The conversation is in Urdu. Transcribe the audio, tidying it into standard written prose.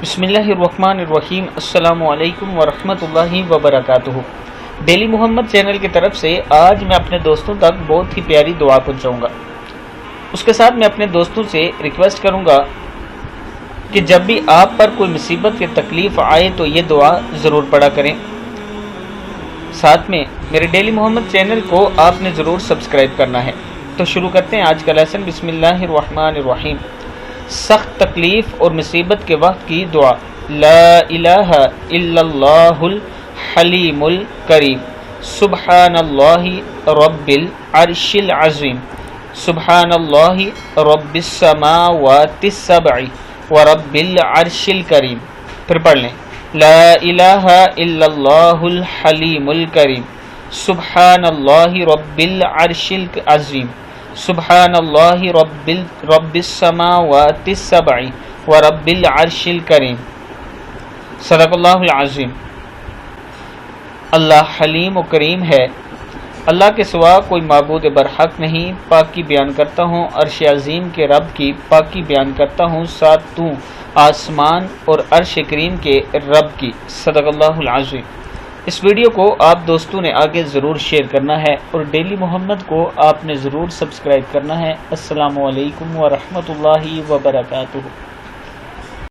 بسم اللہ الرحمن الرحیم۔ السلام علیکم ورحمۃ اللہ وبرکاتہ۔ ڈیلی محمد چینل کی طرف سے آج میں اپنے دوستوں تک بہت ہی پیاری دعا پہنچاؤں گا۔ اس کے ساتھ میں اپنے دوستوں سے ریکویسٹ کروں گا کہ جب بھی آپ پر کوئی مصیبت یا تکلیف آئے تو یہ دعا ضرور پڑھا کریں۔ ساتھ میں میرے ڈیلی محمد چینل کو آپ نے ضرور سبسکرائب کرنا ہے۔ تو شروع کرتے ہیں آج کا لیسن۔ بسم اللہ الرحمن الرحیم۔ سخت تکلیف اور مصیبت کے وقت کی دعا۔ لا الہ الا اللہ الحلیم الکریم، سبحان اللہ رب العرش العظیم، سبحان اللہ رب السماوات السبع ورب العرش الکریم۔ پھر پڑھ لیں۔ لا الہ الا اللہ الحلیم الکریم، سبحان اللہ رب العرش العظیم، سبحان اللہ رب السماوات السبع ورب العرش الکریم۔ صدق اللہ العظیم۔ اللہ حلیم و کریم ہے، اللہ کے سوا کوئی معبود برحق نہیں۔ پاکی بیان کرتا ہوں عرش عظیم کے رب کی، پاکی بیان کرتا ہوں ساتوں آسمان اور عرش کریم کے رب کی۔ صدق اللہ العظیم۔ اس ویڈیو کو آپ دوستوں نے آگے ضرور شیئر کرنا ہے اور ڈیلی محمد کو آپ نے ضرور سبسکرائب کرنا ہے۔ السلام علیکم ورحمۃ اللہ وبرکاتہ۔